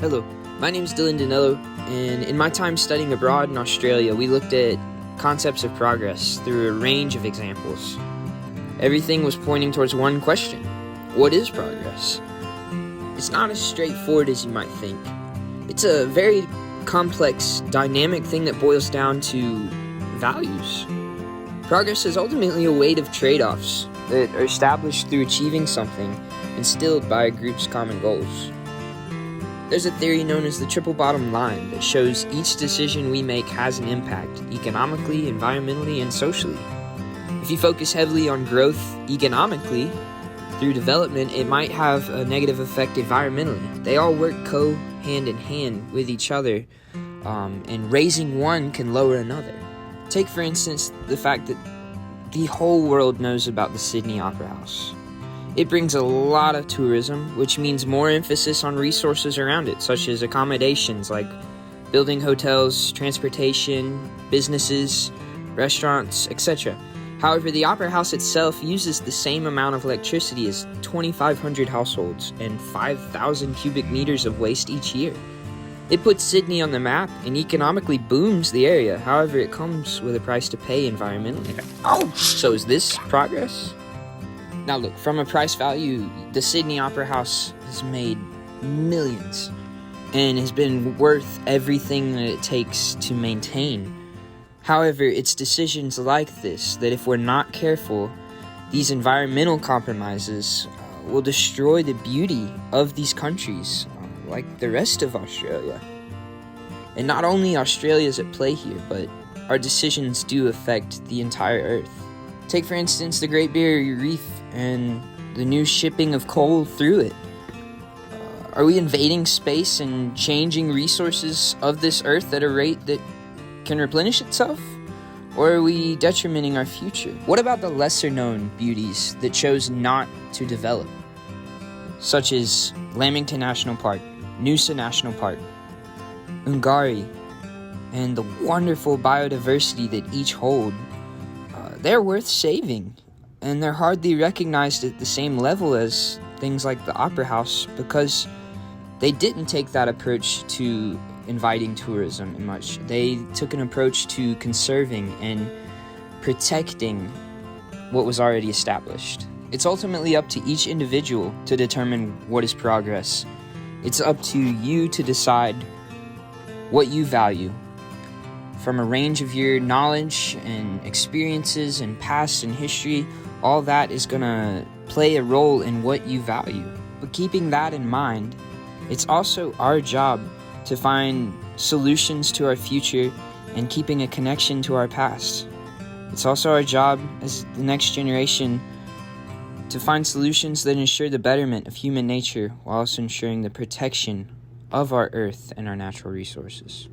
Hello, my name is Dylan Danello, and in my time studying abroad in Australia, we looked at concepts of progress through a range of examples. Everything was pointing towards one question: what is progress? It's not as straightforward as you might think. It's a very complex, dynamic thing that boils down to values. Progress is ultimately a weight of trade-offs that are established through achieving something instilled by a group's common goals. There's a theory known as the triple bottom line that shows each decision we make has an impact economically, environmentally, and socially. If you focus heavily on growth economically through development, it might have a negative effect environmentally. They all work hand in hand with each other, and raising one can lower another. Take, for instance, the fact that the whole world knows about the Sydney Opera House. It brings a lot of tourism, which means more emphasis on resources around it, such as accommodations like building hotels, transportation, businesses, restaurants, etc. However, the Opera House itself uses the same amount of electricity as 2,500 households and 5,000 cubic meters of waste each year. It puts Sydney on the map and economically booms the area. However, it comes with a price to pay environmentally. So is this progress? Now look, from a price value, the Sydney Opera House has made millions and has been worth everything that it takes to maintain. However, it's decisions like this that, if we're not careful, these environmental compromises will destroy the beauty of these countries, like the rest of Australia. And not only Australia is at play here, but our decisions do affect the entire Earth. Take, for instance, the Great Barrier Reef and the new shipping of coal through it. Are we invading space and changing resources of this Earth at a rate that can replenish itself? Or are we detrimenting our future? What about the lesser-known beauties that chose not to develop, such as Lamington National Park, Noosa National Park, Ungari, and the wonderful biodiversity that each hold? They're worth saving, and they're hardly recognized at the same level as things like the Opera House because they didn't take that approach to inviting tourism and much. They took an approach to conserving and protecting what was already established. It's ultimately up to each individual to determine what is progress. It's up to you to decide what you value. From a range of your knowledge and experiences and past and history, all that is going to play a role in what you value. But keeping that in mind, it's also our job to find solutions to our future and keeping a connection to our past. It's also our job as the next generation to find solutions that ensure the betterment of human nature while also ensuring the protection of our Earth and our natural resources.